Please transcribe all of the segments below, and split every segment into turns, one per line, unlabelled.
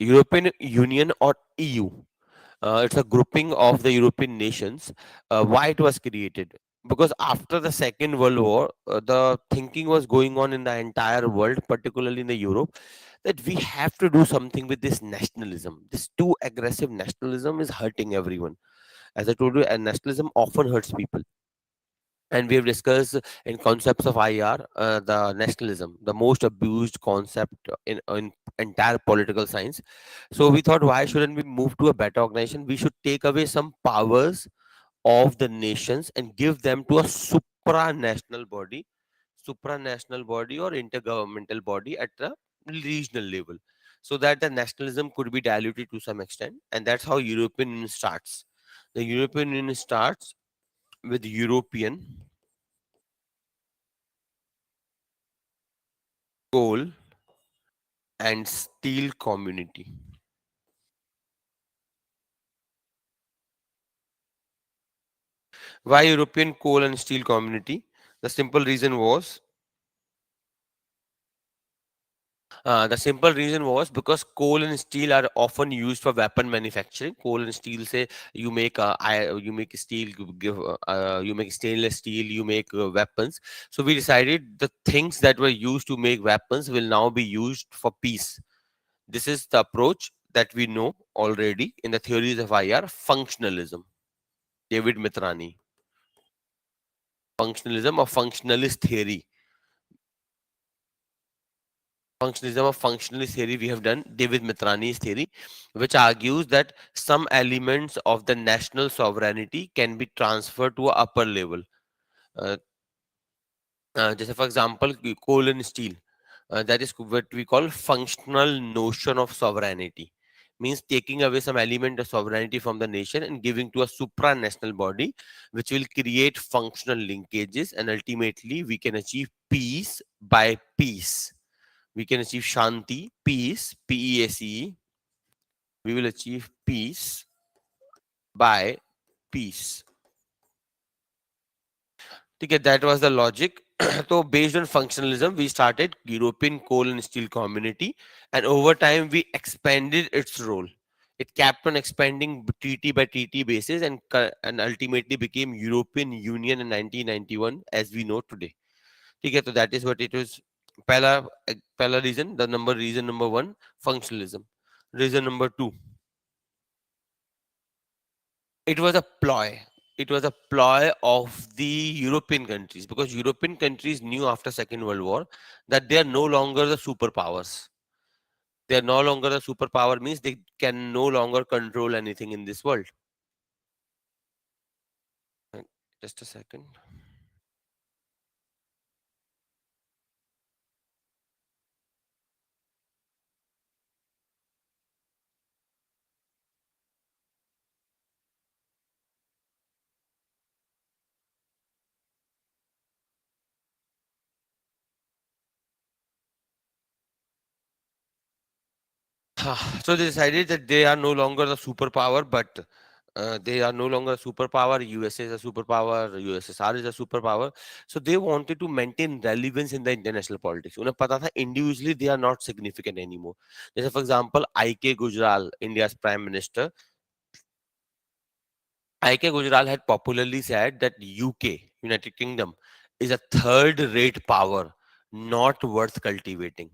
European Union or EU. It's a grouping of the European nations. Why it was created? Because after the Second World War, the thinking was going on in the entire world, particularly in the Europe, that we have to do something with this nationalism. This too aggressive nationalism is hurting everyone. As I told you, and nationalism often hurts people. And we have discussed in concepts of IR, the nationalism, the most abused concept in entire political science. So we thought, why shouldn't we move to a better organization? We should take away some powers of the nations and give them to a supranational body or intergovernmental body at the regional level, so that the nationalism could be diluted to some extent. And that's how European Union starts. The European Union starts with European coal and steel community. Why European coal and steel community? The simple reason was because coal and steel are often used for weapon manufacturing. Coal and steel, say you make steel, you make stainless steel, you make weapons. So we decided the things that were used to make weapons will now be used for peace. This is the approach that we know already in the theories of IR. Functionalism. David Mitrani. Functionalism or functionalist theory. Functionalism or functionalist theory, we have done David Mitrani's theory, which argues that some elements of the national sovereignty can be transferred to a upper level. Uh, just for example, coal and steel. That is what we call functional notion of sovereignty. Means taking away some element of sovereignty from the nation and giving to a supranational body, which will create functional linkages, and ultimately we can achieve peace by peace. We can achieve shanti, peace, PEACE. We will achieve peace by peace. Okay, that was the logic. So based on functionalism, we started European coal and steel community, and over time we expanded its role. It kept on expanding treaty by treaty basis, and ultimately became European Union in 1991 as we know today. Okay, so that is what it was. Pehla reason, reason number one, functionalism. Reason number two, it was a ploy. It was a ploy of the European countries, because European countries knew after Second World War that they are no longer the superpowers. They are no longer a superpower, means they can no longer control anything in this world. Uh, Just a second. So they decided that they are no longer the superpower, but they are no longer a superpower. USA is a superpower. USSR is a superpower. So they wanted to maintain relevance in the international politics. उन्हें पता था individually they are not significant anymore. जैसे for example, I.K. Gujral, India's prime minister. I.K. Gujral had popularly said that UK, United Kingdom, is a third-rate power, not worth cultivating.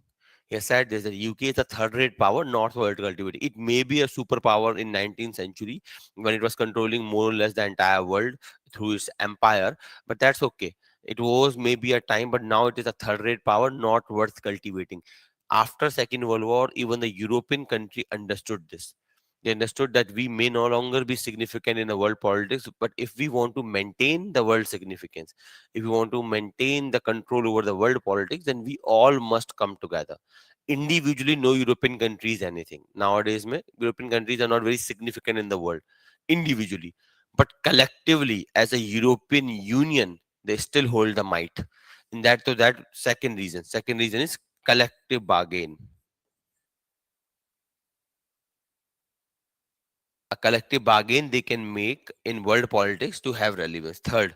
He said this, that UK is a third-rate power, not worth cultivating. It may be a superpower in 19th century when it was controlling more or less the entire world through its empire, but that's okay. It was maybe a time, but now it is a third-rate power, not worth cultivating. After Second World War, even the European country understood this. They understood that we may no longer be significant in the world politics, but if we want to maintain the world significance, if we want to maintain the control over the world politics, then we all must come together. Individually, no European country is anything. Nowadays, European countries are not very significant in the world individually, but collectively, as a European Union, they still hold the might. In that, to that second reason. Second reason is collective bargain. A collective bargain they can make in world politics to have relevance. Third,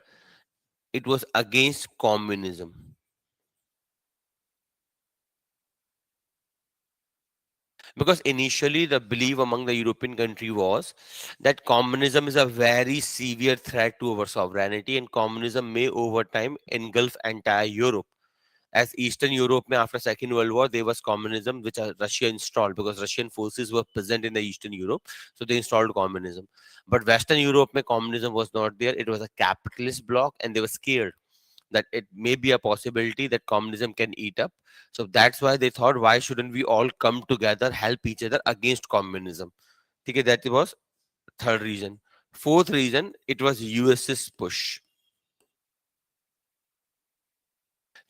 it was against communism. Because initially the belief among the European country was that communism is a very severe threat to our sovereignty, and communism may over time engulf entire Europe. As Eastern Europe mein after Second World War, there was communism which Russia installed because Russian forces were present in the Eastern Europe, so they installed communism. But Western Europe mein communism was not there. It was a capitalist bloc, and they were scared that it may be a possibility that communism can eat up. So that's why they thought, why shouldn't we all come together, help each other against communism? Okay, that was third reason. Fourth reason, it was US's push.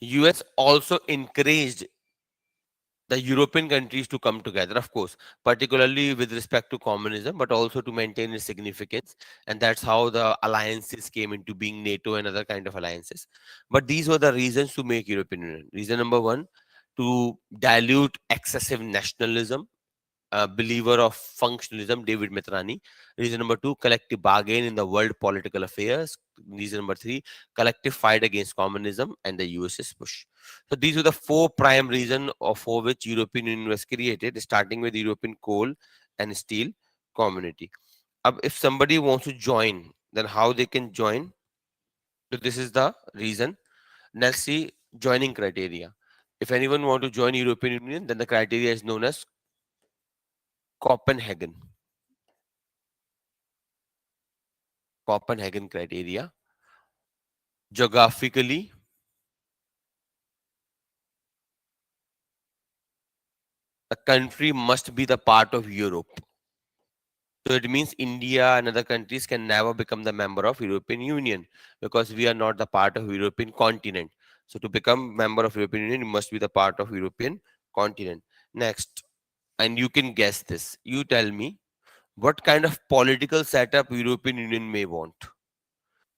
US also encouraged the European countries to come together, of course, particularly with respect to communism, but also to maintain its significance. And that's how the alliances came into being, NATO and other kind of alliances. But these were the reasons to make European Union. Reason number one, to dilute excessive nationalism, a believer of functionalism, David Mitrani. Reason number two, collective bargain in the world political affairs. Reason number three, collective fight against communism and the US's push. So these were the four prime reasons for which European Union was created, starting with European coal and steel community. If somebody wants to join, then how they can join? So this is the reason. Next, see joining criteria. If anyone want to join European Union, then the criteria is known as Copenhagen. Copenhagen criteria. Geographically, the country must be the part of Europe. So it means India and other countries can never become the member of European Union because we are not the part of European continent. So to become member of European Union, you must be the part of European continent. Next, and you can guess this. You tell me what kind of political setup European Union may want.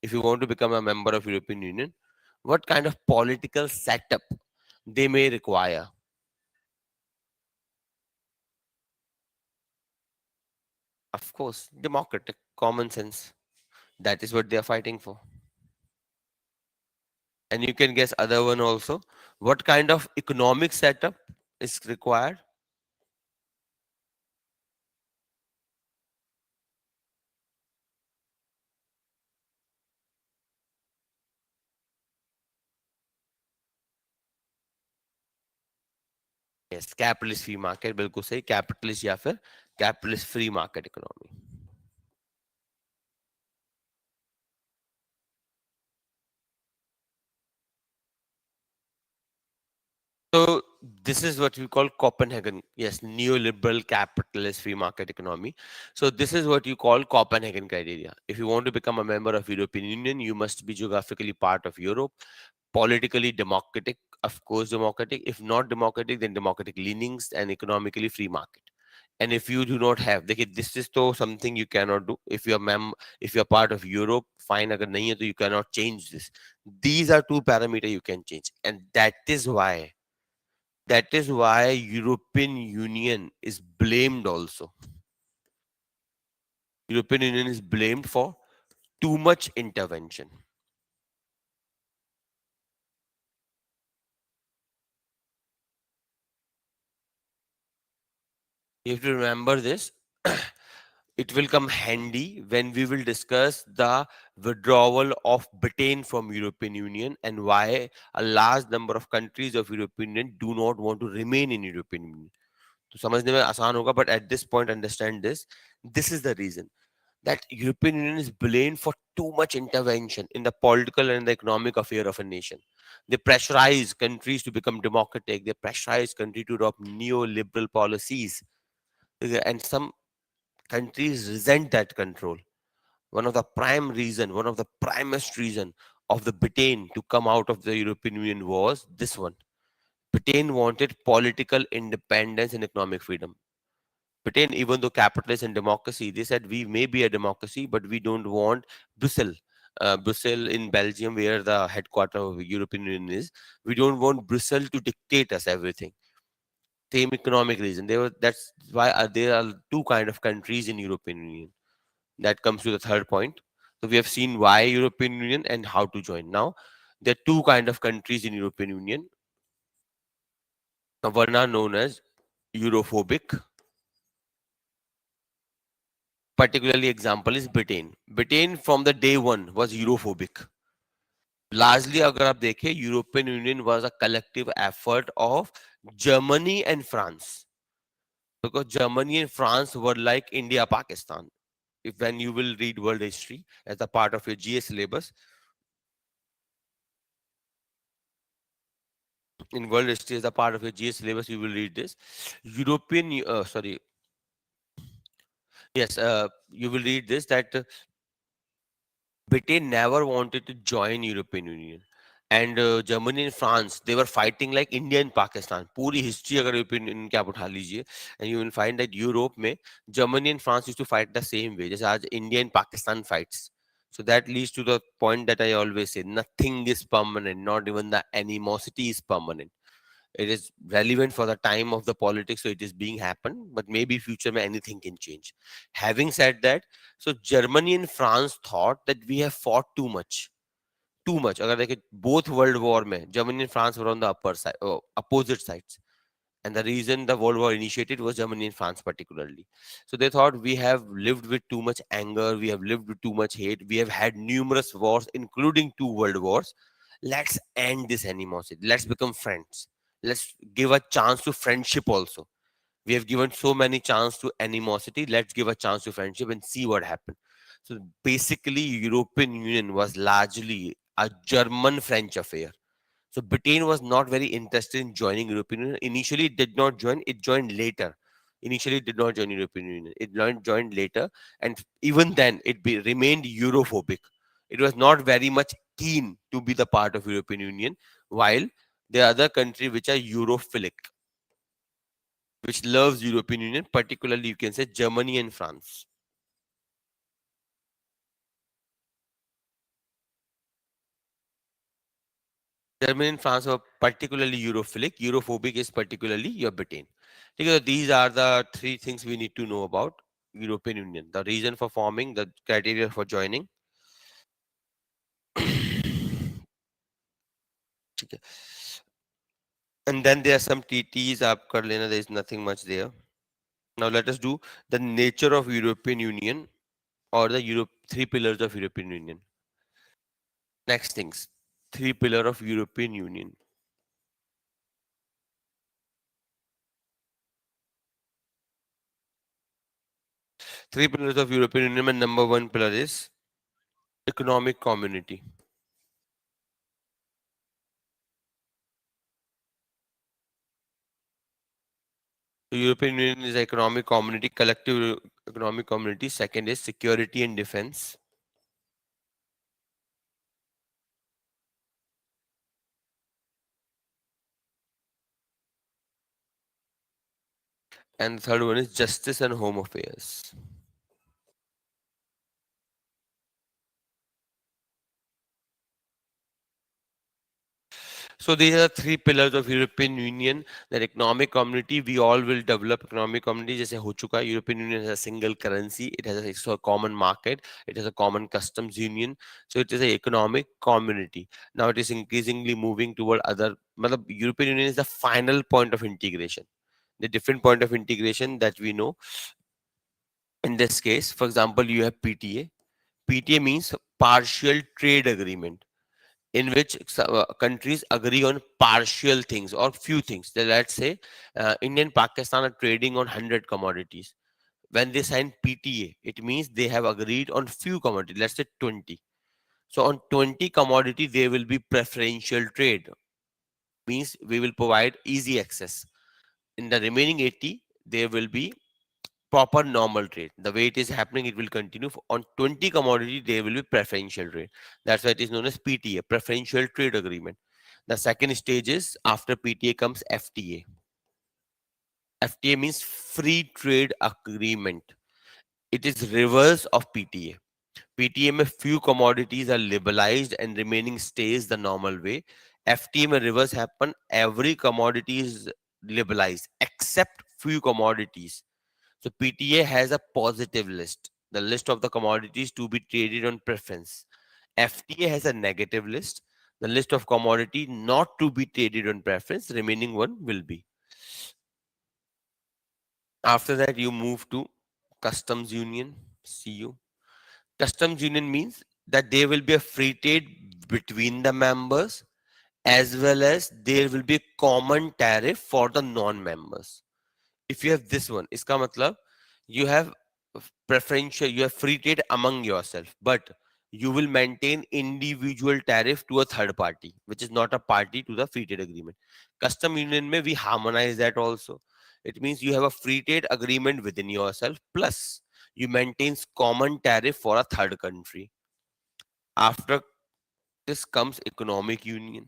If you want to become a member of European Union, what kind of political setup they may require? Of course, democratic, common sense. That is what they are fighting for. And you can guess other one also. What kind of economic setup is required? Yes, capitalist free market, बिल्कुल सही, capitalist या फिर capitalist free market economy. So this is what we call Copenhagen. Yes, neoliberal capitalist free market economy. So this is what you call Copenhagen criteria. If you want to become a member of European Union, you must be geographically part of Europe, politically democratic, of course democratic. If not democratic, then democratic leanings and economically free market. And if you do not have, देखिए, this is तो something you cannot do. If you are part of Europe, fine. अगर नहीं है तो you cannot change this. These are two parameters you can change, and that is why European Union is blamed also. European Union is blamed for too much intervention. You have to remember this. It will come handy when we will discuss the withdrawal of Britain from European Union and why a large number of countries of European Union do not want to remain in European Union. तो समझने में आसान होगा, but at this point understand this. This is the reason that European Union is blamed for too much intervention in the political and the economic affair of a nation. They pressurize countries to become democratic. They pressurize countries to adopt neoliberal policies. And some countries resent that control. One of the primest reason of the Britain to come out of the European Union was this one. Britain wanted political independence and economic freedom. Britain, even though capitalist and democracy, they said we may be a democracy, but we don't want Brussels. Brussels in Belgium, where the headquarter of the European Union is, we don't want Brussels to dictate us everything. Same economic reason. That's why there are two kind of countries in European Union. That comes to the third point. So we have seen why European Union and how to join. Now, there are two kind of countries in European Union. One are known as Europhobic particularly example is Britain. Britain from the day one was Europhobic. Largely अगर आप देखें, European Union was a collective effort of Germany and France, because Germany and France were like India, Pakistan. If when you will read world history as a part of your GS syllabus, in world history as a part of your GS syllabus, you will read this. Sorry, yes, you will read this that Britain never wanted to join European Union. And Germany and France, they were fighting like India and Pakistan. पूरी history अगर European Union की आप उठा लीजिए, and you will find that Europe में Germany and France used to fight the same way, जैसे आज India and Pakistan fights. So that leads to the point that I always say, nothing is permanent, not even the animosity is permanent. It is relevant for the time of the politics, so it is being happened, but maybe future may anything can change. Having said that, so Germany and France thought that we have fought too much. अगर देखें both world war में Germany and France were on the upper side, opposite sides, and the reason the world war initiated was Germany and France particularly. So they thought we have lived with too much anger, we have lived with too much hate, we have had numerous wars, including two world wars. Let's end this animosity. Let's become friends. Let's give a chance to friendship also. We have given so many chance to animosity. Let's give a chance to friendship and see what happens. So basically, European Union was largely a German-French affair. So Britain was not very interested in joining European Union. Initially, it did not join. It joined later. Initially, it did not join European Union. It joined later, and even then, remained Europhobic. It was not very much keen to be the part of European Union, while the other country which are Europhilic, which loves European Union, particularly you can say Germany and France. Germany and France are particularly Europhilic. Europhobic is particularly your Britain. Because these are the three things we need to know about European Union. The reason for forming, the criteria for joining. ठीक है. And then there are some TTs आप कर लेना. There is nothing much there. Now let us do the nature of European Union, or the three pillars of European Union. Next things, three pillar of European Union. Three pillars of European Union, and number one pillar is economic community. The European Union is economic community, collective economic community. Second is security and defense. And the third one is justice and home affairs. So these are three pillars of European Union. That economic community, we all will develop economic community. जैसे हो चुका है, European Union has a single currency. It has a common market. It has a common customs union. So it is an economic community. Now it is increasingly moving toward other. मतलब European Union is the final point of integration. The different point of integration that we know. In this case, for example, you have PTA. PTA means partial trade agreement, in which countries agree on partial things or few things. Let's say India and Pakistan are trading on 100 commodities. When they sign PTA, it means they have agreed on few commodities. Let's say 20. So on 20 commodity, there will be preferential trade. Means we will provide easy access. In the remaining 80, there will be proper normal trade. The way it is happening, it will continue. On 20 commodity, there will be preferential trade. That's why it is known as PTA, preferential trade agreement. The second stage is, after PTA comes FTA. FTA means free trade agreement. It is reverse of PTA. PTA में few commodities are liberalized and remaining stays the normal way. FTA में reverse happen, every commodity is liberalized except few commodities. So PTA has a positive list, the list of the commodities to be traded on preference. FTA has a negative list, the list of commodity not to be traded on preference. Remaining one will be. After that, you move to customs union. CU. Customs union means that there will be a free trade between the members, as well as there will be a common tariff for the non-members. If you have this one, iska matlab you have preferential, you have free trade among yourself, but you will maintain individual tariff to a third party, which is not a party to the free trade agreement. Custom union mein we harmonize that also. It means you have a free trade agreement within yourself, plus you maintain common tariff for a third country. After this comes economic union.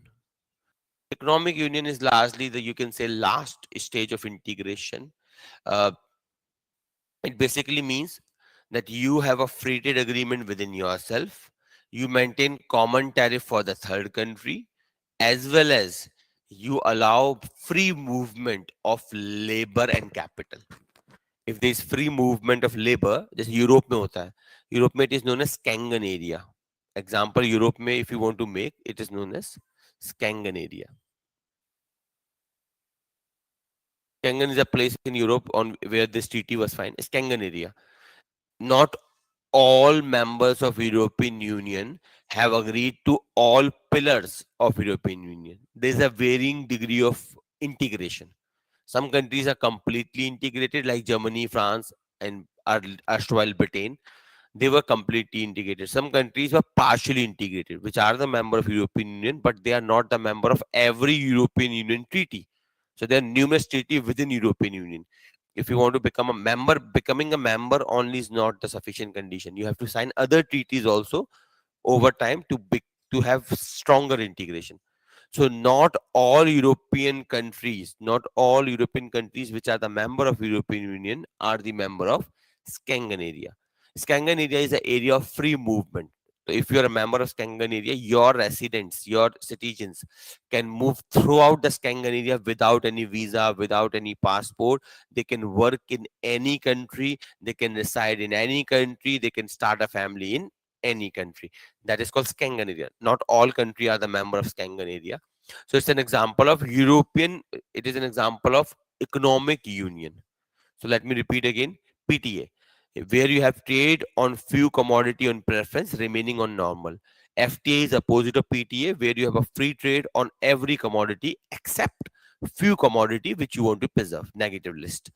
Economic union is largely the, you can say, last stage of integration. Uh, it basically means that you have a free trade agreement within yourself. You maintain common tariff for the third country, as well as you allow free movement of labor and capital. If there is free movement of labor, जैसे Europe में होता है, Europe में it is known as Schengen area. Example, Europe में if you want to make, it is known as Schengen area. Schengen is a place in Europe on where this treaty was signed. Schengen area. Not all members of European Union have agreed to all pillars of European Union. There is a varying degree of integration. Some countries are completely integrated, like Germany, France, and erstwhile Britain. They were completely integrated. Some countries were partially integrated, which are the member of European Union, but they are not the member of every European Union treaty. So there are numerous treaties within European Union. If you want to become a member, becoming a member only is not the sufficient condition. You have to sign other treaties also over time to have stronger integration. So not all European countries which are the member of European Union are the member of Schengen area. Schengen area is an area of free movement. So if you're a member of Schengen area, your residents, your citizens can move throughout the Schengen area without any visa, without any passport. They can work in any country, they can reside in any country, they can start a family in any country. That is called Schengen area. Not all countries are the member of Schengen area. So it's an example of European, it is an example of economic union. So let me repeat again, PTA, where you have trade on few commodity on preference remaining on normal. FTA is opposite of PTA, where you have a free trade on every commodity except few commodity which you want to preserve, negative list.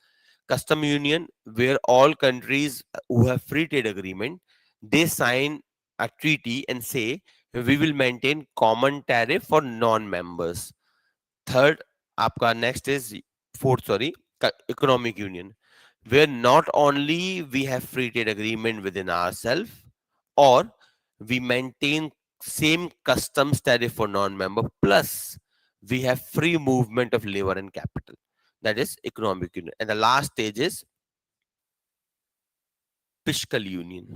Custom union, where all countries who have free trade agreement, they sign a treaty and say we will maintain common tariff for non-members. Third, आपका next is fourth, sorry, economic union, where not only we have free trade agreement within ourselves, or we maintain same customs tariff for non-member, plus we have free movement of labor and capital. That is economic union. And the last stage is fiscal union.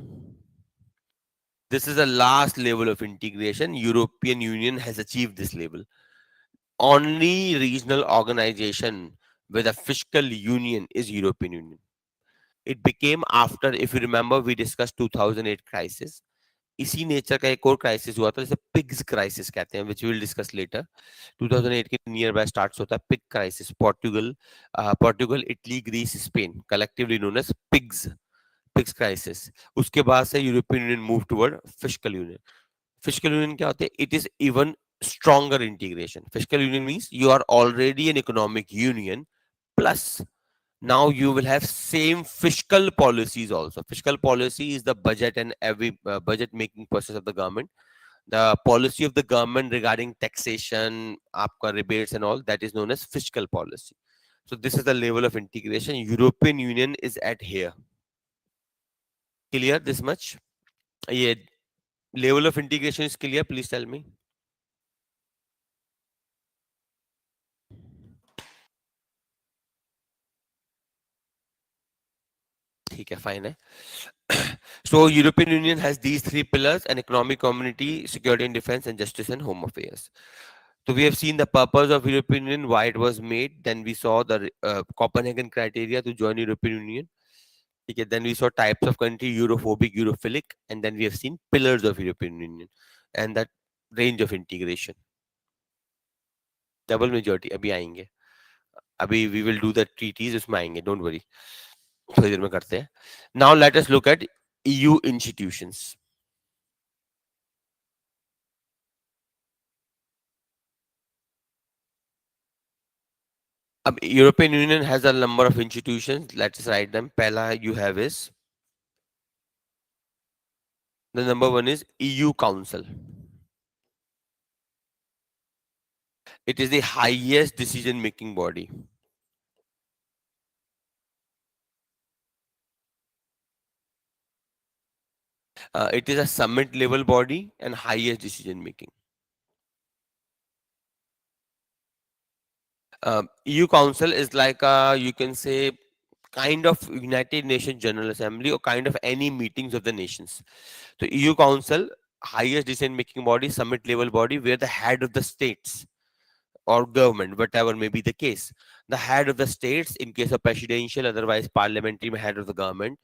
This is the last level of integration. European Union has achieved this level. Only regional organization with a fiscal union is European Union. It became after, if you remember, we discussed 2008 crisis. इसी nature का एक और crisis हुआ था जिसे pigs crisis कहते हैं, which will discuss later. 2008 के नियर बाय स्टार्ट होता है pig crisis. Portugal, Italy, Greece, Spain, collectively known as PIGS crisis. उसके बाद से European Union move toward fiscal union. Fiscal union क्या होते हैं? It is even stronger integration. Fiscal union means you are already an economic union, plus now you will have same fiscal policies also. Fiscal policy is the budget and every budget making process of the government. The policy of the government regarding taxation, aapka rebates and all, that is known as fiscal policy. So this is the level of integration. European Union is at here. Clear this much? Yeah, level of integration is clear. Please tell me. ठीक है, fine है. So European Union has these three pillars: an economic community, security and defense, and justice and home affairs. So we have seen the purpose of European Union, why it was made. Then we saw the Copenhagen criteria to join European Union. Okay, then we saw types of country: Europhobic, Europhilic, and then we have seen pillars of European Union and that range of integration. Double majority अभी आएंगे. अभी we will do the treaties, उसमें आएंगे. Don't worry. थोड़ी देर में करते हैं. Now let us look at EU institutions. European Union has a number of institutions. Let's write them. Pehla you have is the number one is EU Council. It is the highest decision making body. It is a summit level body and highest decision making. EU Council is like a, you can say, kind of United Nations General Assembly or kind of any meetings of the nations. So EU Council, highest decision making body, summit level body, where the head of the states or government, whatever may be the case, the head of the states, in case of presidential, otherwise parliamentary head of the government,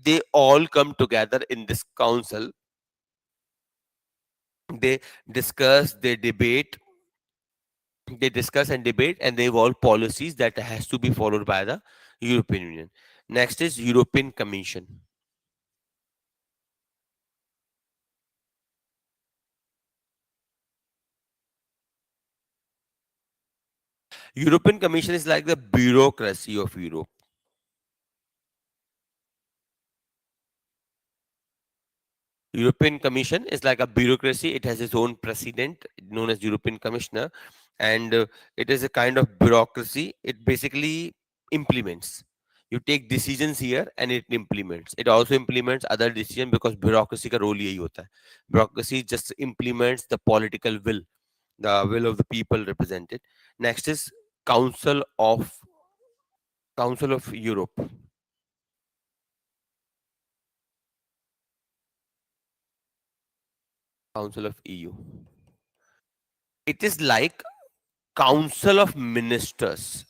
they all come together in this council. They discuss, they discuss and debate, and they evolve policies that has to be followed by the European Union. Next is European Commission. European Commission is like the bureaucracy of Europe. European Commission is like a bureaucracy. It has its own president known as European Commissioner, and it is a kind of bureaucracy. It basically implements. You take decisions here and it implements. It also implements other decisions because bureaucracy का role यही होता है. Bureaucracy just implements the political will, the will of the people represented. Next is Council of Council of Europe. Council of EU. It is like Council of Ministers.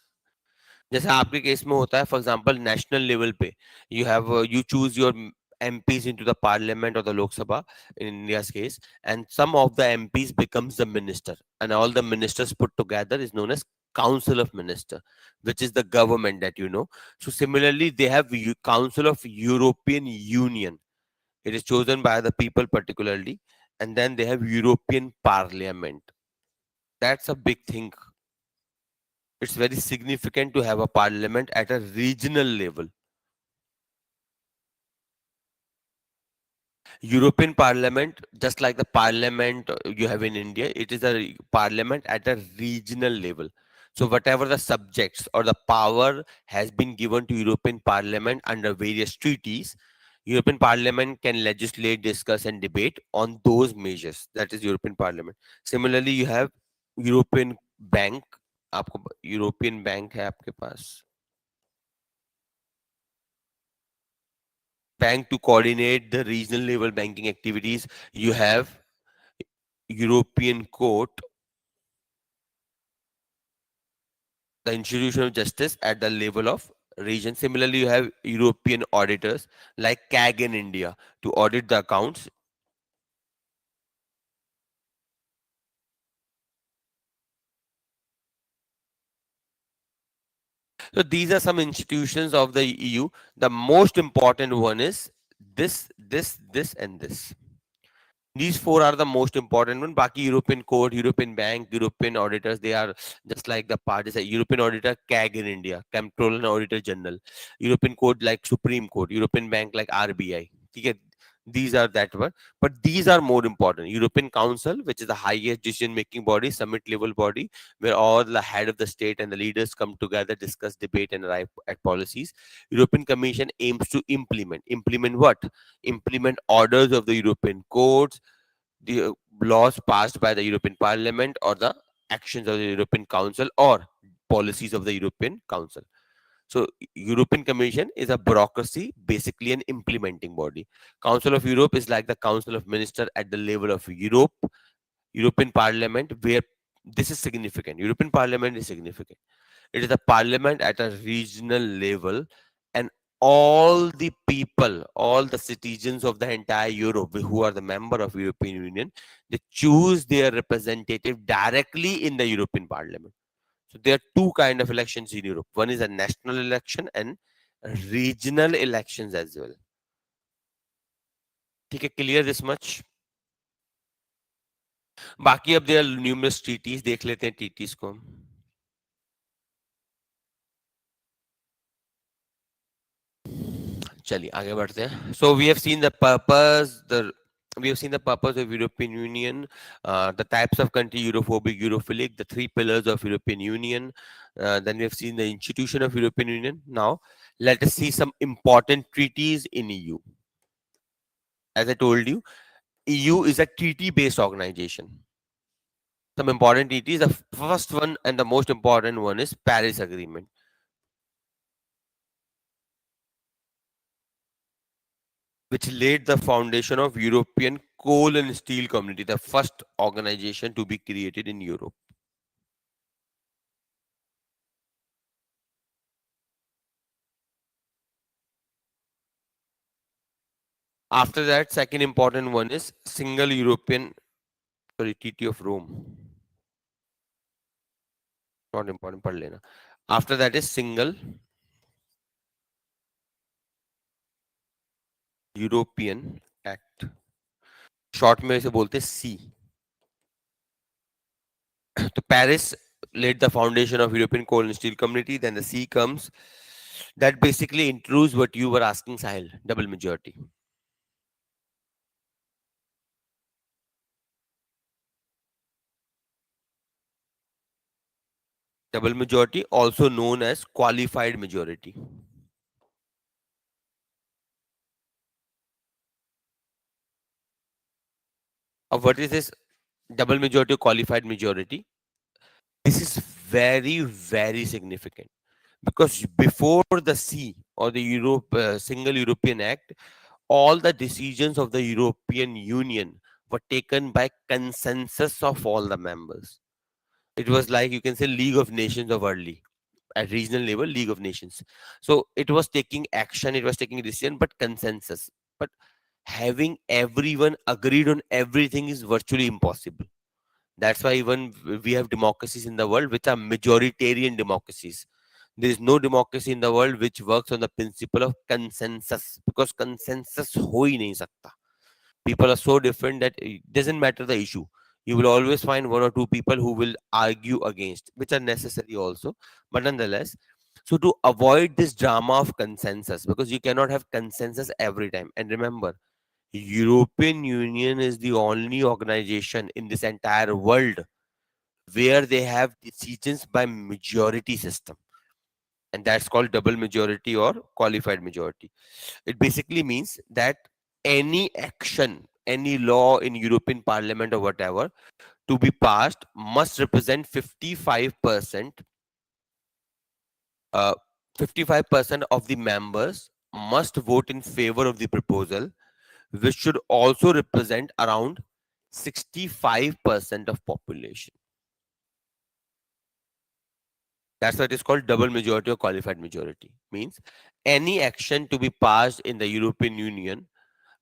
जैसे आपके case में होता है for example national level पे you choose your MPs into the parliament or the Lok Sabha in India's case, and some of the MPs becomes the minister, and all the ministers put together is known as Council of Minister, which is the government that you know. So similarly, they have Council of European Union. It is chosen by the people particularly, and then they have European Parliament. That's a big thing. It's very significant to have a parliament at a regional level. European Parliament, just like the parliament you have in India, it is a parliament at a regional level. So whatever the subjects or the power has been given to European Parliament under various treaties, European Parliament can legislate, discuss, and debate on those measures. That is European Parliament. Similarly, you have European Bank. आपको European bank है आपके पास. Bank to coordinate the regional level banking activities. You have European Court, the institution of justice at the level of region. Similarly, you have European auditors like CAG in India to audit the accounts. So these are some institutions of the EU. The most important one is this, and this. These four are the most important one. Baki European Court, European Bank, European auditors, they are just like the parties. European auditor, CAG in India, Comptroller and Auditor General. European Court like Supreme Court, European Bank like RBI. Okay? These are that one. But these are more important. European Council, which is the highest decision-making body, summit level body, where all the head of the state and the leaders come together, discuss, debate, and arrive at policies. European Commission aims to implement. Implement what? Implement orders of the European courts, the laws passed by the European Parliament, or the actions of the European Council, or policies of the European Council. So European Commission is a bureaucracy, basically an implementing body. Council of Europe is like the Council of Ministers at the level of Europe. European Parliament, where this is significant. European Parliament is significant. It is a parliament at a regional level, and all the people, all the citizens of the entire Europe who are the member of European Union, they choose their representative directly in the European Parliament. So there are two kind of elections in Europe. One is a national election and regional elections as well. ठीक है, clear this much? बाकी अब there numerous treaties, देख लेते हैं treaties को हम। चलिए आगे बढ़ते हैं। So we have seen the purpose, the we have seen the purpose of European Union, the types of country, Europhobic, Europhilic, the three pillars of European Union. Then we have seen the institution of European Union. Now, let us see some important treaties in EU. As I told you, EU is a treaty-based organization. Some important treaties. The first one and the most important one is Paris Agreement, which laid the foundation of European coal and steel community, the first organization to be created in Europe. After that, second important one is single European, sorry, Treaty of Rome. Not important, पढ़ लेना. After that is single European Act. Short में इसे बोलते हैं सी. तो Paris laid the foundation of European coal and steel community. Then the C comes. That basically introduces what you were asking, Sahil, double majority. Double majority, also known as qualified majority. What is this double majority or qualified majority? This is very, very significant because before the C or the Single European Act, all the decisions of the European Union were taken by consensus of all the members. It was like, you can say, League of Nations of early, at regional level, League of Nations. So it was taking action, it was taking a decision, but consensus. But having everyone agreed on everything is virtually impossible. That's why even we have democracies in the world which are majoritarian democracies. There is no democracy in the world which works on the principle of consensus, because consensus ho hi nahi sakta. People are so different that it doesn't matter the issue. You will always find one or two people who will argue against, which are necessary also, but nonetheless. So to avoid this drama of consensus, because you cannot have consensus every time. And remember, European Union is the only organization in this entire world where they have decisions by majority system, and that's called double majority or qualified majority. It basically means that any action, any law in European Parliament or whatever to be passed must represent 55%. 55% of the members must vote in favor of the proposal, which should also represent around 65% of population. That's why it is called double majority or qualified majority. Means any action to be passed in the European Union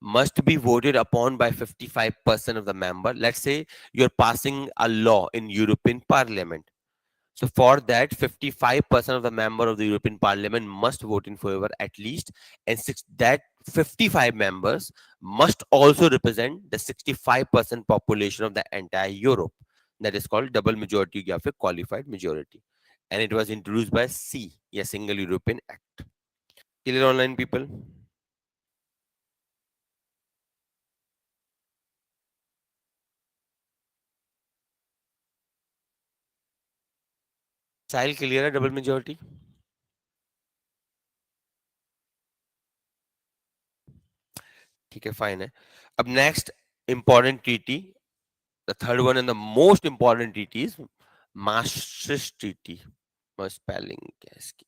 must be voted upon by 55% of the member. Let's say you're passing a law in European Parliament. So for that, 55% of the member of the European Parliament must vote in favor at least, and that 55 members must also represent the 65% population of the entire Europe. That is called double majority or qualified majority. And it was introduced by C, a single European Act. Clear online people? Sahil, clear है double majority? ठीक है, fine है. अब next important treaty, the third one and the most important treaty is Maastricht Treaty. Spelling क्या है इसकी?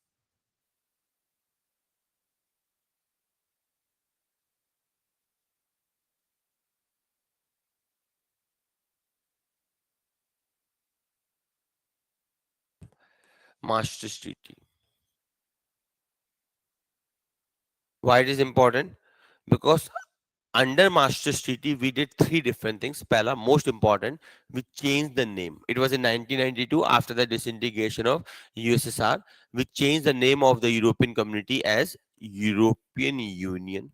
Maastricht Treaty. Why it is important? Because under Maastricht Treaty, we did three different things. Pehla, most important, we changed the name. It was in 1992, after the disintegration of USSR. We changed the name of the European community as European Union.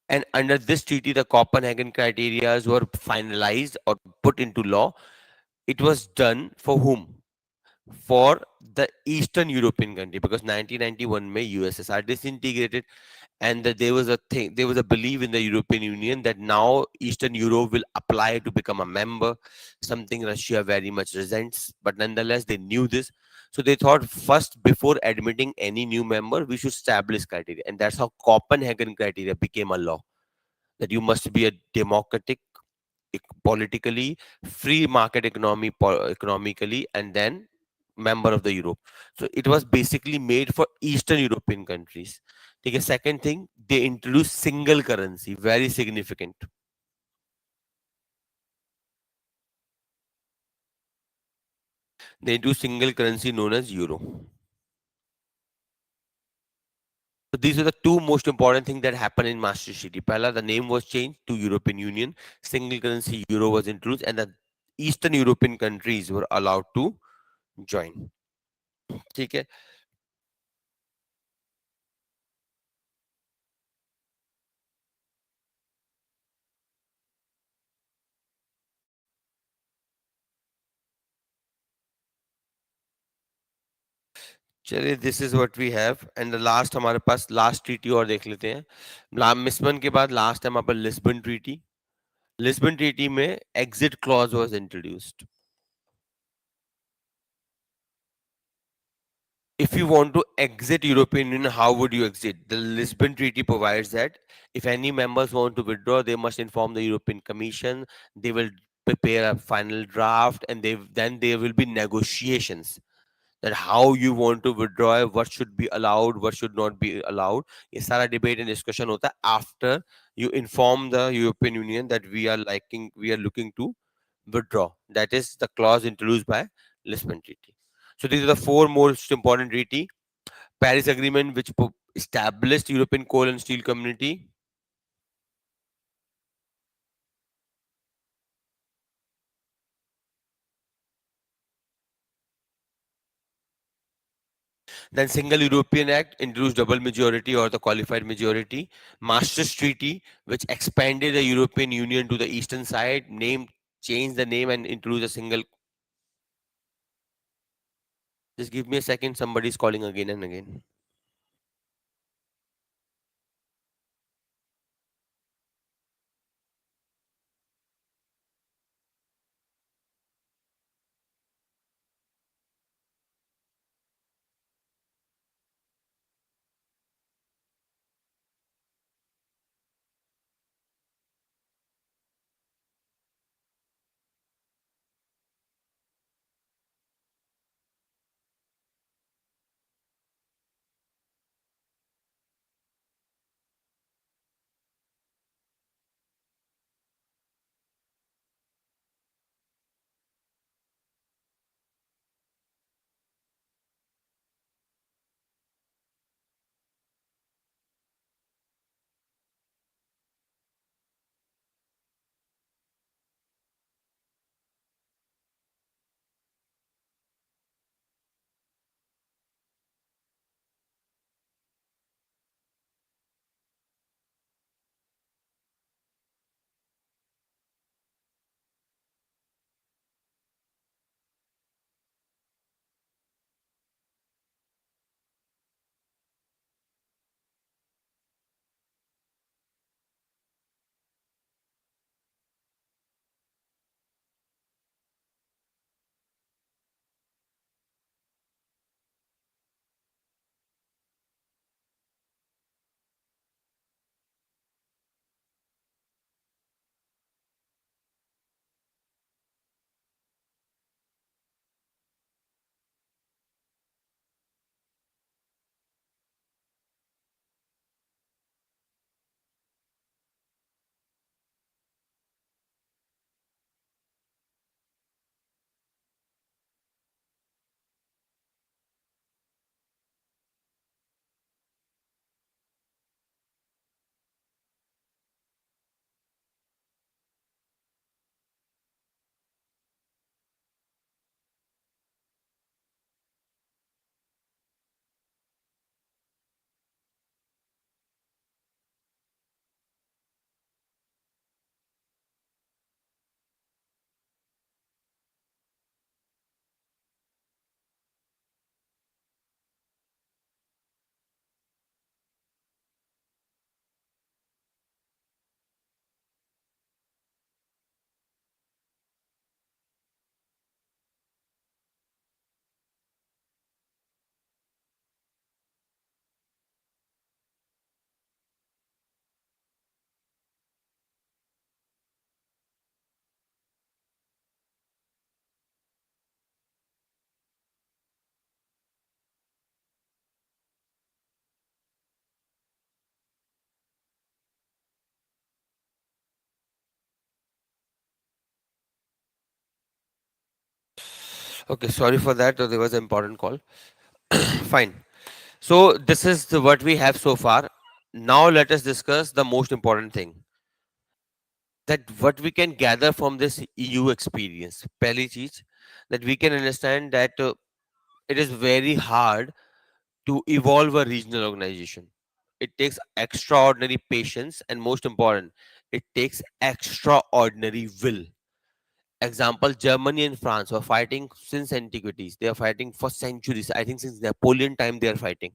And under this treaty, the Copenhagen criteria were finalized or put into law. It was done for whom? For the Eastern European country, because 1991 mein USSR disintegrated, and that there was a belief in the European Union that now Eastern Europe will apply to become a member, something Russia very much resents. But nonetheless, they knew this. So they thought first, before admitting any new member, we should establish criteria. And that's how Copenhagen criteria became a law, that you must be a democratic, politically free market economy, economically, and then member of the Europe. So it was basically made for Eastern European countries. Take a second thing, they introduced single currency, very significant. They do single currency known as euro. So these are the two most important things that happened in Maastricht Treaty. Pehla, the name was changed to European Union. Single currency euro was introduced, and the Eastern European countries were allowed to join. ठीक है. चलिए, this is what we have. And the last हमारे पास last treaty और देख लेते हैं. मिसमन के बाद लास्ट है हमारे पास लिस्बन ट्रीटी. लिस्बन ट्रीटी में exit clause was introduced. If you want to exit European Union, how would you exit? The Lisbon Treaty provides that if any members want to withdraw, they must inform the European Commission. They will prepare a final draft, and then there will be negotiations that how you want to withdraw, what should be allowed, what should not be allowed. ये सारा debate and discussion होता है after you inform the European Union that we are looking to withdraw. That is the clause introduced by Lisbon Treaty. So these are the four most important treaty. Paris Agreement, which established European coal and steel community. Then Single European Act introduced double majority or the qualified majority. Maastricht Treaty, which expanded the European Union to the eastern side, changed the name and introduced a single. Just give me a second. Somebody's calling again and again. Okay, sorry for that. There was an important call. Fine. So this is what we have so far. Now let us discuss the most important thing, that what we can gather from this EU experience. Pehli cheez, that we can understand that it is very hard to evolve a regional organization. It takes extraordinary patience, and most important, it takes extraordinary will. Example, Germany and France were fighting since antiquities. They are fighting for centuries. I think since Napoleon time they are fighting.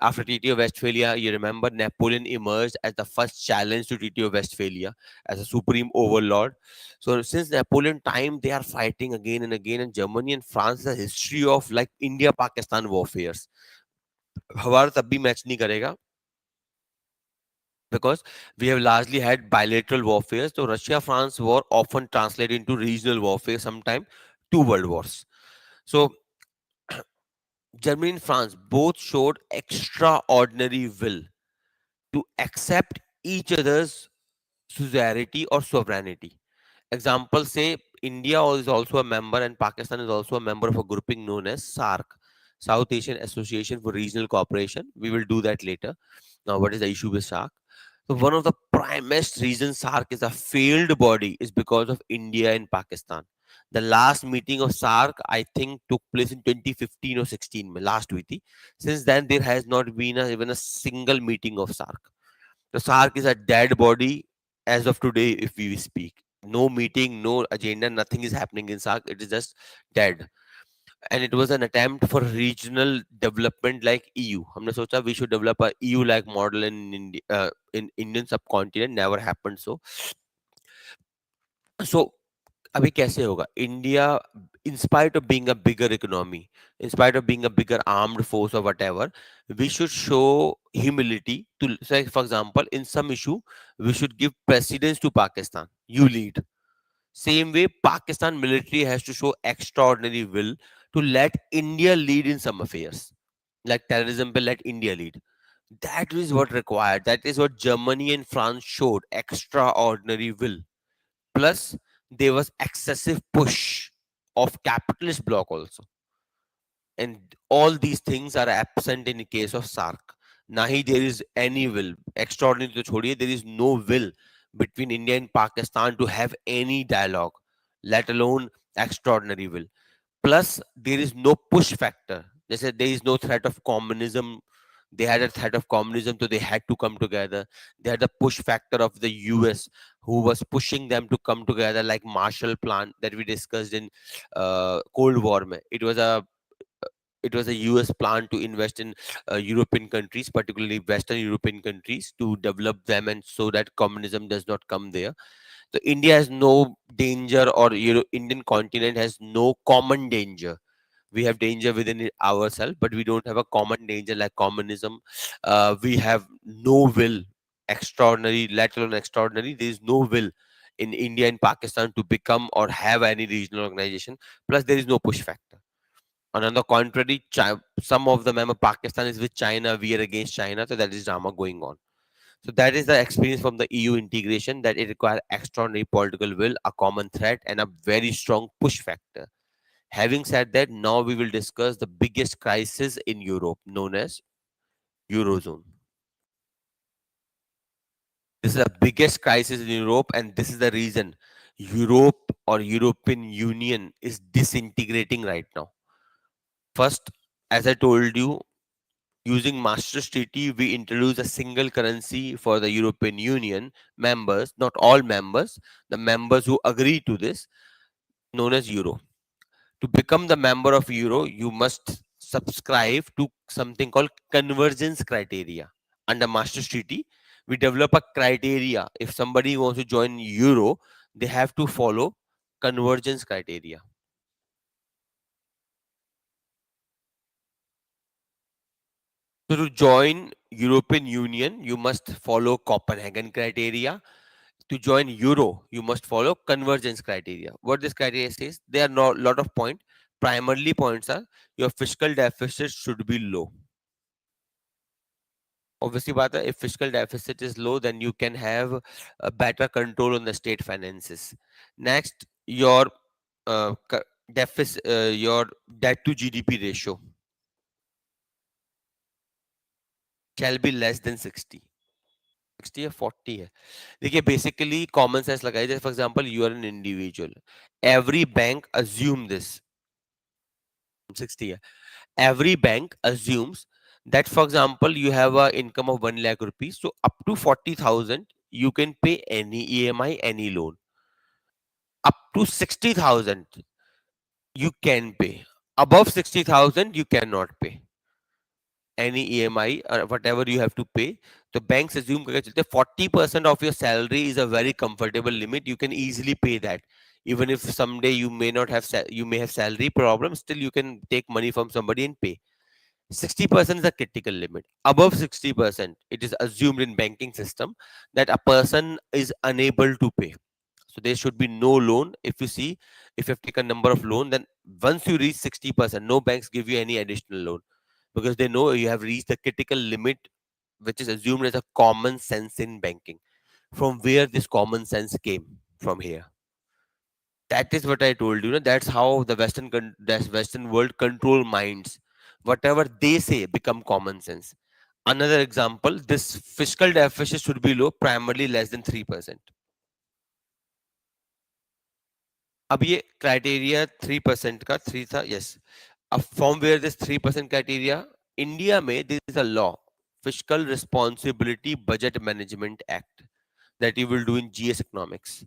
After Treaty of Westphalia, you remember Napoleon emerged as the first challenge to Treaty of Westphalia as a supreme overlord. So since Napoleon time, they are fighting again and again. And Germany and France has a history of like India-Pakistan warfares. हमारा तब भी match नहीं करेगा because we have largely had bilateral warfare. So Russia-France war often translate into regional warfare, sometime two world wars. So Germany and France both showed extraordinary will to accept each other's suzerainty or sovereignty. Example, say India is also a member and Pakistan is also a member of a grouping known as SARC, South Asian Association for Regional Cooperation. We will do that later. Now, what is the issue with SARC? So one of the primest reasons SARC is a failed body is because of India and Pakistan. The last meeting of SARC, I think, took place in 2015 or 16, last week. Since then, there has not been even a single meeting of SARC. The SARC is a dead body as of today, if we speak. No meeting, no agenda, nothing is happening in SARC. It is just dead. And it was an attempt for regional development like EU. हमने सोचा we should develop a EU like model in India, in Indian subcontinent. Never happened. So अभी कैसे होगा India, in spite of being a bigger economy, in spite of being a bigger armed force or whatever, we should show humility to say, for example, in some issue we should give precedence to Pakistan. You lead. Same way, Pakistan military has to show extraordinary will to let India lead in some affairs, like terrorism, but let India lead. That is what required. That is what Germany and France showed, extraordinary will. Plus, there was excessive push of capitalist bloc also, and all these things are absent in the case of SARC. Nahi there is any will. Extraordinary to chhodiye, there is no will between India and Pakistan to have any dialogue, let alone extraordinary will. Plus, there is no push factor. They said there is no threat of communism. They had a threat of communism, so they had to come together. They had the push factor of the US, who was pushing them to come together, like Marshall Plan that we discussed in Cold War. Mein. It was a US plan to invest in European countries, particularly Western European countries, to develop them and so that communism does not come there. So India has no danger, or Indian continent has no common danger. We have danger within ourselves, but we don't have a common danger like communism. We have no will, extraordinary, let alone extraordinary. There is no will in India and Pakistan to become or have any regional organization. Plus, there is no push factor. And on the contrary, some of the member Pakistan is with China, we are against China, so that is drama going on. So that is the experience from the EU integration, that it requires extraordinary political will, a common threat, and a very strong push factor. Having said that, now we will discuss the biggest crisis in Europe, known as Eurozone. This is the biggest crisis in Europe, and this is the reason Europe or European Union is disintegrating right now. First, as I told you, using Maastricht Treaty, we introduce a single currency for the European Union members, not all members, the members who agree to this, known as Euro. To become the member of Euro, you must subscribe to something called convergence criteria. Under Maastricht Treaty, we develop a criteria. If somebody wants to join Euro, they have to follow convergence criteria. So to join European Union, you must follow Copenhagen criteria. To join Euro, you must follow convergence criteria. What this criteria says, there are not lot of points. Primarily points are your fiscal deficit should be low. Obviously, Bata, if fiscal deficit is low, then you can have a better control on the state finances. Next, deficit, your debt to GDP ratio shall be less than 60. 60 या 40 है. देखिए basically common sense लगाइए. जैसे for example you are an individual, every bank assume this 60 है. Every bank assumes that for example you have a income of 1 lakh rupees, so up to 40,000 you can pay any EMI, any loan. Up to 60,000 you can pay. Above 60,000 you cannot pay any EMI or whatever you have to pay. The banks assume that 40% of your salary is a very comfortable limit. You can easily pay that. Even if someday you may not have you may have salary problems, still you can take money from somebody and pay. 60% is a critical limit. Above 60%, it is assumed in banking system that a person is unable to pay. So there should be no loan. If you see, if you have taken a number of loan, then once you reach 60%, no banks give you any additional loan because they know you have reached the critical limit, which is assumed as a common sense in banking. From where this common sense came from here. That is what I told you. That's how the Western world control minds. Whatever they say become common sense. Another example: this fiscal deficit should be low, primarily less than 3%. अब ये criteria 3% का 3 था, yes. अब from where this 3% criteria, India में there is a law, Fiscal Responsibility Budget Management Act, that you will do in GS Economics.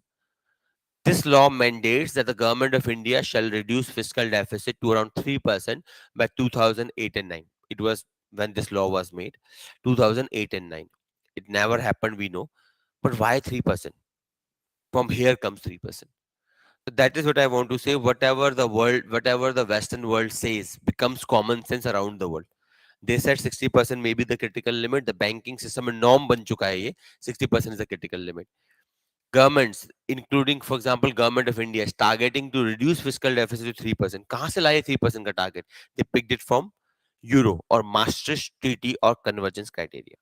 This law mandates that the government of India shall reduce fiscal deficit to around 3% by 2008 and 9. It was when this law was made, 2008 and 9. It never happened, we know. But why 3%? From here comes 3%. So that is what I want to say. Whatever the Western world says becomes common sense around the world. They said 60% may be the critical limit. The banking system में norm बन चुका है ये. 60% is the critical limit. Governments, including for example government of India, is targeting to reduce fiscal deficit to 3%. कहाँ से लाए 3% का target? They picked it from Euro or Maastricht Treaty or convergence criteria.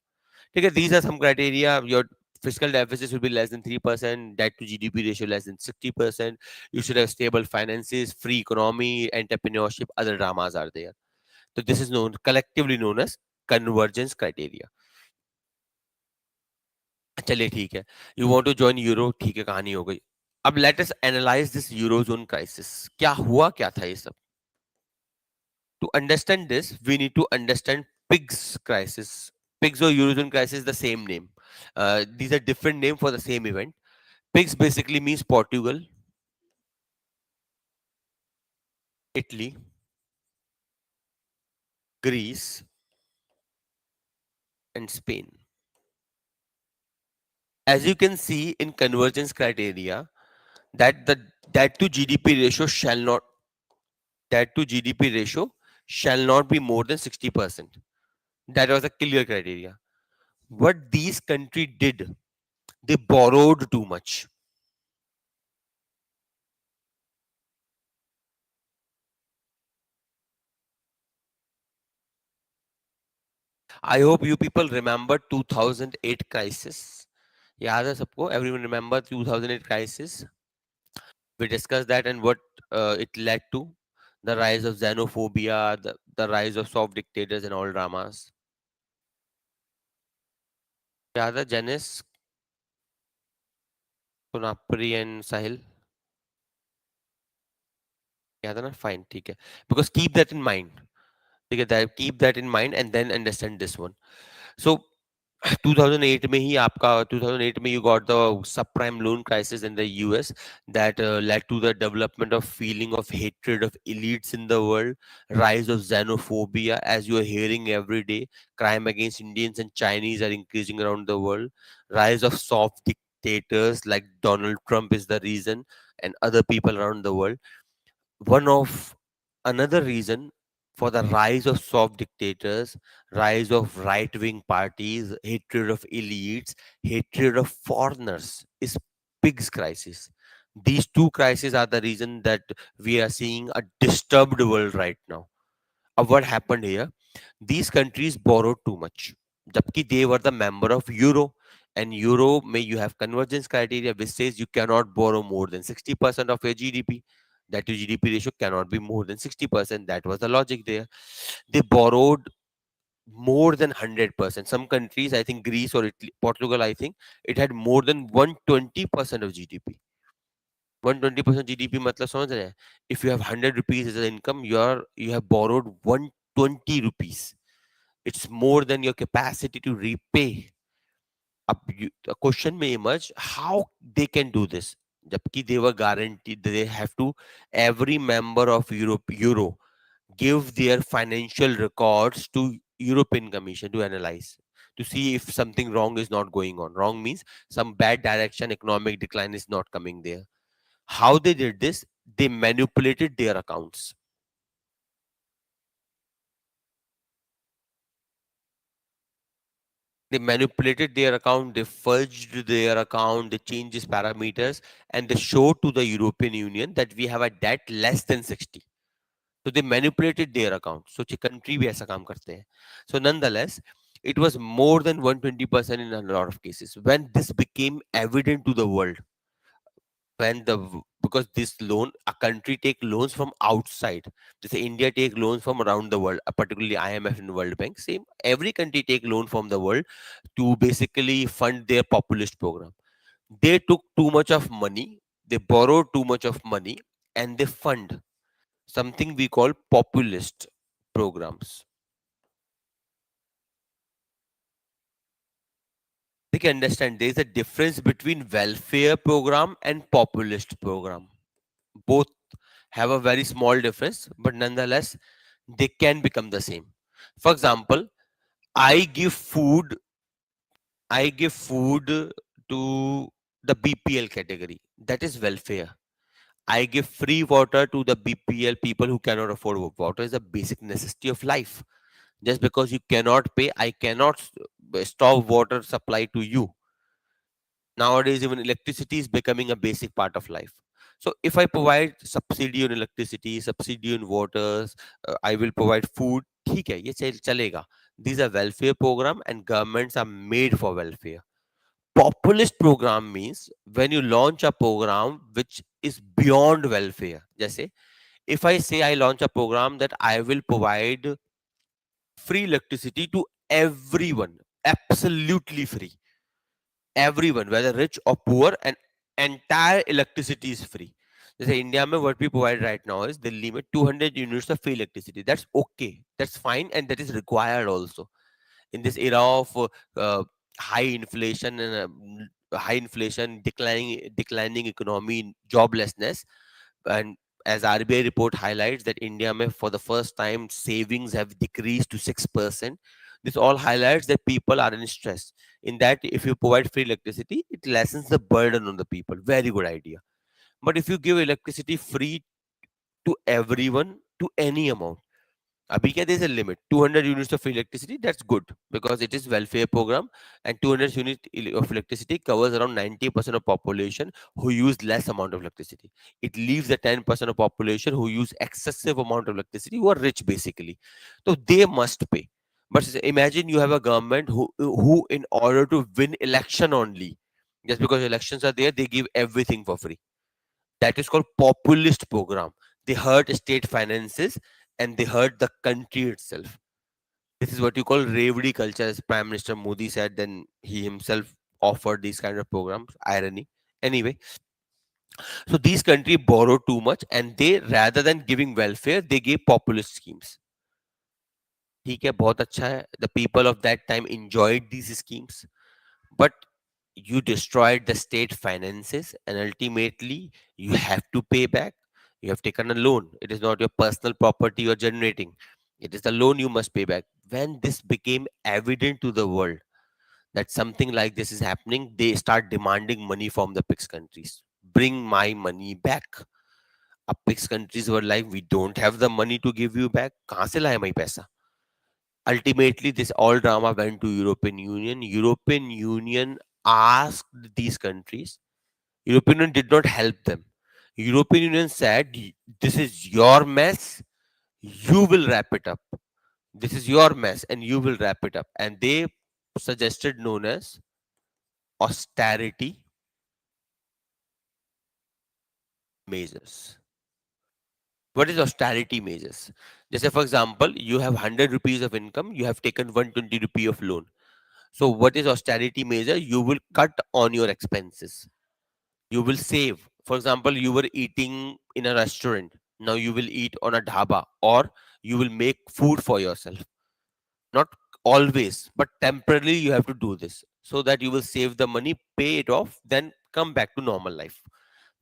ठीक है, these are some criteria. Your fiscal deficit should be less than 3%, debt to GDP ratio less than 60%. You should have stable finances, free economy, entrepreneurship. Other dramas are there. So this is collectively known as convergence criteria. चलिए ठीक है. You want to join euro, ठीक है, कहानी हो गई. अब let us analyse this eurozone crisis. क्या हुआ, क्या था ये सब? To understand this we need to understand PIGS crisis. PIGS और eurozone crisis the same name. These are different name for the same event. Pigs basically means Portugal, Italy, Greece, and Spain. As you can see in convergence criteria, that the debt to GDP ratio shall not debt to GDP ratio shall not be more than 60%. That was a clear criteria. What these country did, they borrowed too much. I hope you people remember 2008 crisis. याद है सबको? Everyone remember 2008 crisis? We discussed that and what it led to. The rise of xenophobia, the rise of soft dictators and all dramas. याद है? Janice, Kunapri and Sahil? याद है ना? Fine, ठीक है. Because keep that in mind. Keep that in mind and then understand this one. So 2008 में ही आपका 2008 में you got the subprime loan crisis in the US that led to the development of feeling of hatred of elites in the world, rise of xenophobia as you are hearing every day, crime against Indians and Chinese are increasing around the world, rise of soft dictators like Donald Trump is the reason and other people around the world. One of another reason for the rise of soft dictators, rise of right wing parties, hatred of elites, hatred of foreigners is pigs crisis. These two crises are the reason that we are seeing a disturbed world right now. What happened here? These countries borrowed too much. Jabki they were the member of Euro, and Euro may you have convergence criteria which says you cannot borrow more than 60% of your GDP. That to GDP ratio cannot be more than 60%. That was the logic there. They borrowed more than 100%. Some countries, I think Greece or Italy, Portugal, I think it had more than 120% of GDP. 120% GDP मतलब समझ रहे हैं? If you have 100 rupees as an income, you have borrowed 120 rupees. It's more than your capacity to repay. A question may emerge how they can do this. Jabki they were guaranteed they have to every member of Euro give their financial records to European Commission to analyze to see if something wrong is not going on. Wrong means some bad direction, economic decline is not coming there. How they did this? They manipulated their accounts. They manipulated their account, they fudged their account, they changed its parameters, and they showed to the European Union that we have a debt less than 60. So they manipulated their account. So country भी ऐसा काम करते हैं. So nonetheless, it was more than 120% in a lot of cases. When this became evident to the world, when the because this loan a country take loans from outside, just India take loans from around the world, particularly IMF and World Bank, same every country take loan from the world to basically fund their populist program. They took too much of money, they borrowed too much of money, and they fund something we call populist programs. They can understand there is a difference between welfare program and populist program. Both have a very small difference, but nonetheless, they can become the same. For example, I give food, I give food to the BPL category. That is welfare. I give free water to the BPL people who cannot afford water is a basic necessity of life. Just because you cannot pay, I cannot stop water supply to you. Nowadays, even electricity is becoming a basic part of life. So if I provide subsidy on electricity, subsidy on waters, I will provide food, ठीक है ये चलेगा. These are welfare program and governments are made for welfare. Populist program means when you launch a program which is beyond welfare. जैसे if I say I launch a program that I will provide free electricity to everyone, absolutely free, everyone, whether rich or poor, and entire electricity is free. जैसे India में what we provide right now is the limit 200 units of free electricity. That's okay, that's fine, and that is required also in this era of high inflation and declining economy, joblessness. And as RBI report highlights that India may for the first time savings have decreased to 6%. This all highlights that people are in stress. In that, if you provide free electricity, it lessens the burden on the people. Very good idea. But if you give electricity free to everyone to any amount, अभी क्या there is a limit 200 units of electricity. That's good because it is welfare program, and 200 units of electricity covers around 90% of population who use less amount of electricity. It leaves the 10% of population who use excessive amount of electricity, who are rich basically, so they must pay. But imagine you have a government who in order to win election only, just because elections are there, they give everything for free. That is called populist program. They hurt state finances and they hurt the country itself. This is what you call Revdi culture, as Prime Minister Modi said. Then he himself offered these kind of programs. Irony. Anyway, so these countries borrow too much, and they rather than giving welfare, they gave populist schemes. ठीक है, बहुत अच्छा है. The people of that time enjoyed these schemes, but you destroyed the state finances, and ultimately you have to pay back. You have taken a loan. It is not your personal property you're generating. It is the loan you must pay back. When this became evident to the world that something like this is happening, they start demanding money from the PIX countries. Bring my money back. PIX countries were like, we don't have the money to give you back. कहाँ से लाए मैं पैसा? Ultimately, this all drama went to European Union. European Union asked these countries. European Union did not help them. European Union said, this is your mess, you will wrap it up. This is your mess and you will wrap it up. And they suggested known as austerity measures. What is austerity measures? Just say, for example, you have 100 rupees of income, you have taken 120 rupee of loan. So what is austerity measure? You will cut on your expenses. You will save. For example, you were eating in a restaurant. Now you will eat on a dhaba, or you will make food for yourself. Not always, but temporarily you have to do this so that you will save the money, pay it off, then come back to normal life.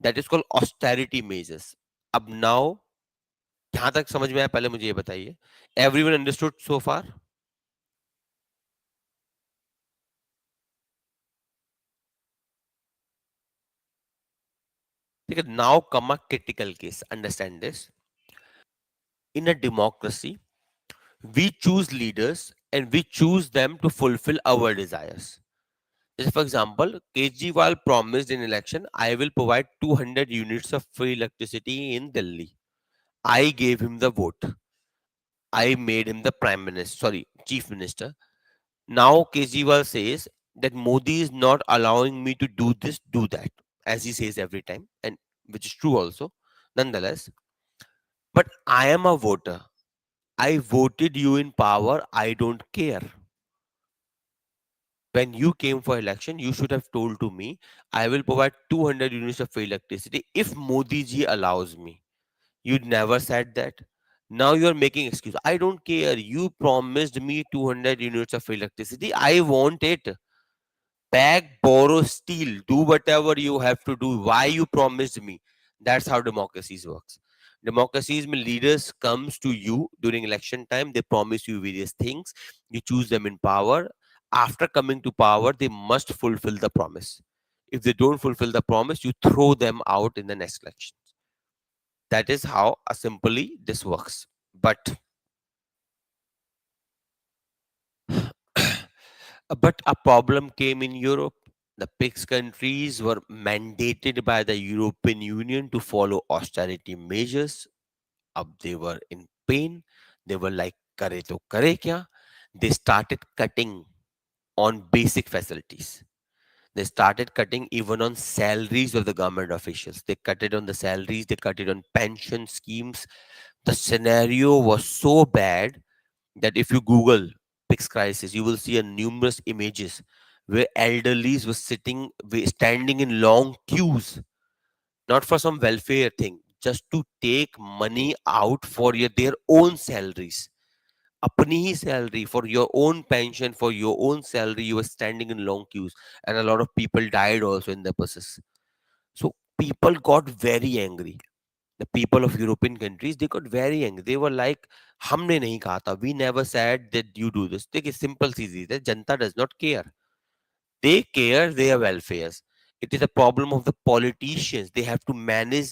That is called austerity measures. अब now जहां तक समझ में आया पहले मुझे ये बताइए. Everyone understood so far? ठीक है. Now come a critical case. Understand this. In a democracy, we choose leaders and we choose them to fulfill our desires. Just for example, Kejriwal promised in election, I will provide 200 units of free electricity in Delhi. I gave him the vote. I made him the prime minister, sorry, chief minister. Now Kejriwal says that Modi is not allowing me to do this, do that, as he says every time, and which is true also, nonetheless. But I am a voter. I voted you in power. I don't care. When you came for election, you should have told to me, I will provide 200 units of free electricity if Modi ji allows me. You never said that. Now you are making excuse. I don't care. You promised me 200 units of free electricity. I want it. Beg, borrow, steal. Do whatever you have to do. Why you promised me? That's how democracies works. Democracies mean leaders comes to you during election time. They promise you various things. You choose them in power. After coming to power, they must fulfill the promise. If they don't fulfill the promise, you throw them out in the next election. That is how simply this works. But but a problem came in Europe. The PIGS countries were mandated by the European Union to follow austerity measures. Up they were in pain. They were like, kare to kare kya? They started cutting on basic facilities. They started cutting even on salaries of the government officials. They cut it on the salaries, they cut it on pension schemes. The scenario was so bad that if you Google PICS crisis, you will see a numerous images where elderlies were standing in long queues, not for some welfare thing, just to take money out for their own salaries. अपनी ही salary for your own pension, for your own salary, you were standing in long queues, and a lot of people died also in the process. So people got very angry. The people of European countries, they got very angry. They were like, हमने नहीं कहा था. We never said that you do this. देखिए simple सी चीज है. जनता does not care. They care their welfares. It is a problem of the politicians. They have to manage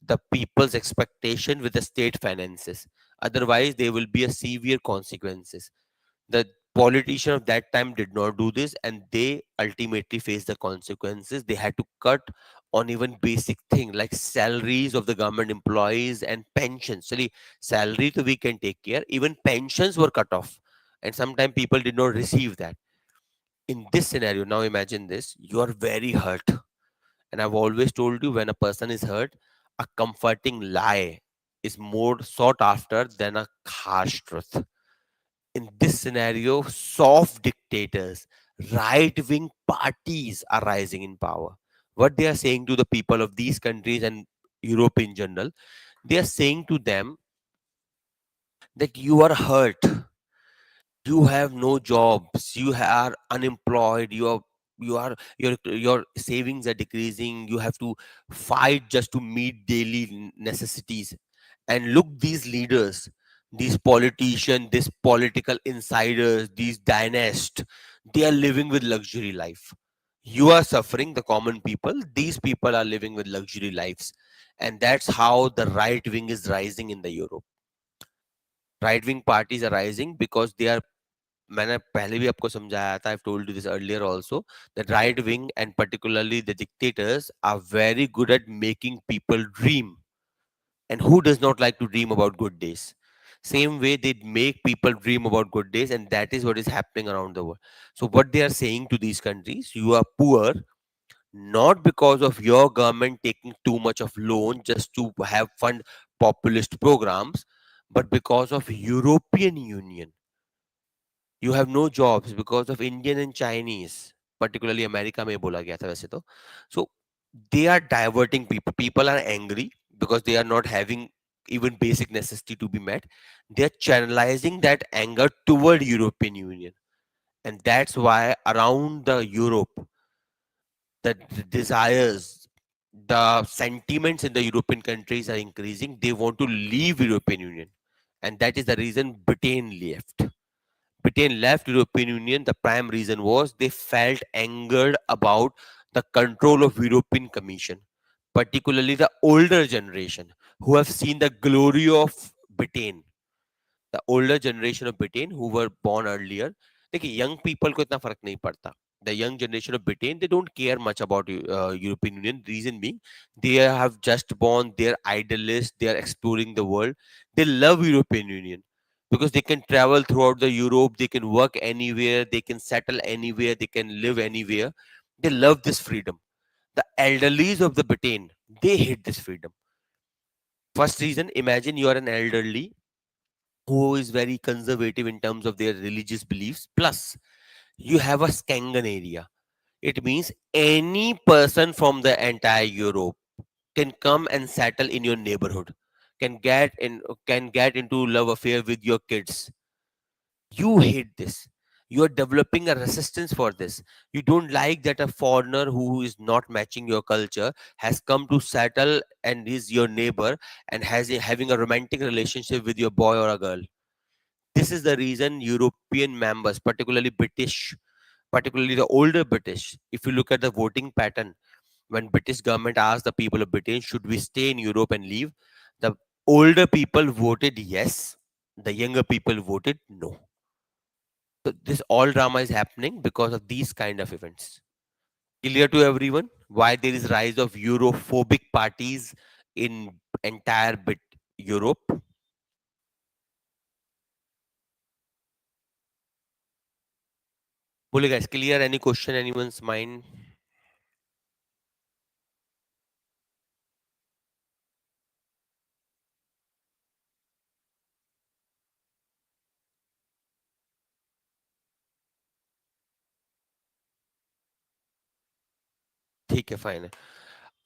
the people's expectation with the state finances. Otherwise, there will be a severe consequences. The politician of that time did not do this, and they ultimately faced the consequences. They had to cut on even basic thing like salaries of the government employees and pensions. Actually, salary to we can take care. Even pensions were cut off, and sometimes people did not receive that. In this scenario, now imagine this: you are very hurt, and I've always told you, when a person is hurt, a comforting lie is more sought after than a harsh truth. In this scenario, soft dictators, right wing parties are rising in power. What they are saying to the people of these countries and Europe in general, they are saying to them that you are hurt, you have no jobs, you are unemployed, your savings are decreasing, you have to fight just to meet daily necessities. And look, these leaders, these politicians, these political insiders, these dynasts, they are living with luxury life. You are suffering, the common people. These people are living with luxury lives. And that's how the right wing is rising in the Europe. Right wing parties are rising because they are, मैंने पहले भी आपको समझाया था, I've told you this earlier also, that right wing and particularly the dictators are very good at making people dream. And who does not like to dream about good days? Same way they make people dream about good days, and that is what is happening around the world. So what they are saying to these countries: you are poor, not because of your government taking too much of loan just to have fund populist programs, but because of European Union. You have no jobs because of Indian and Chinese, particularly America में बोला गया था वैसे तो. So they are diverting people. People are angry because they are not having even basic necessity to be met. They are channelizing that anger toward European Union, and that's why around the Europe, the desires, the sentiments in the European countries are increasing. They want to leave European Union, and that is the reason Britain left. Britain left European Union. The prime reason was they felt angered about the control of European Commission, particularly the older generation who have seen the glory of Britain, the older generation of Britain who were born earlier. देखिए young people को इतना फर्क नहीं पड़ता. The young generation of Britain, they don't care much about European Union. Reason being, they have just born, they're idealists, they are exploring the world. They love European Union because they can travel throughout the Europe, they can work anywhere, they can settle anywhere, they can live anywhere. They love this freedom. The elderlies of the Britain, they hate this freedom. First reason, imagine you are an elderly who is very conservative in terms of their religious beliefs. Plus, you have a Schengen area. It means any person from the entire Europe can come and settle in your neighborhood, can get into love affair with your kids. You hate this. You are developing a resistance for this. You don't like that a foreigner who is not matching your culture has come to settle and is your neighbor and having a romantic relationship with your boy or a girl. This is the reason European members, particularly British, particularly the older British, if you look at the voting pattern, when British government asked the people of Britain, should we stay in Europe and leave? The older people voted yes. The younger people voted no. So this all drama is happening because of these kind of events. Clear to everyone why there is rise of Europhobic parties in entire bit Europe? बोले guys, clear? Any question, anyone's mind? ठीक है, fine.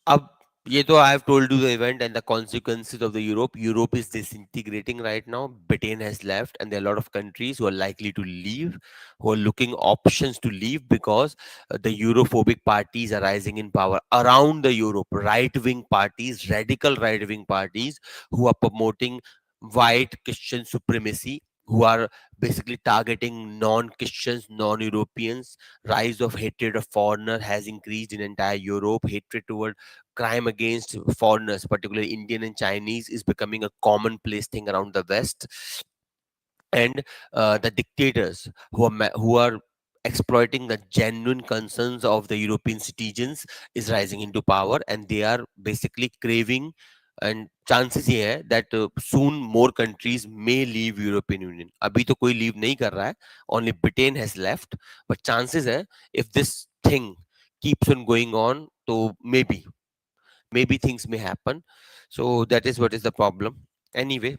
अब ये तो I have told you the event and the consequences of the Europe. Europe is disintegrating right now. Britain has left, and there are a lot of countries who are likely to leave, who are looking options to leave because the Europhobic parties are rising in power around the Europe. Right-wing parties, radical right-wing parties, who are promoting white Christian supremacy, who are basically targeting non-Christians, non-Europeans. Rise of hatred of foreigner has increased in entire Europe. Hatred toward crime against foreigners, particularly Indian and Chinese, is becoming a commonplace thing around the West. And the dictators who are exploiting the genuine concerns of the European citizens is rising into power, and they are basically craving. And chances ये है that soon more countries may leave European Union. अभी तो कोई leave नहीं कर रहा है, only Britain has left, but chances है if this thing keeps on going on, तो maybe things may happen. So that is what is the problem. Anyway,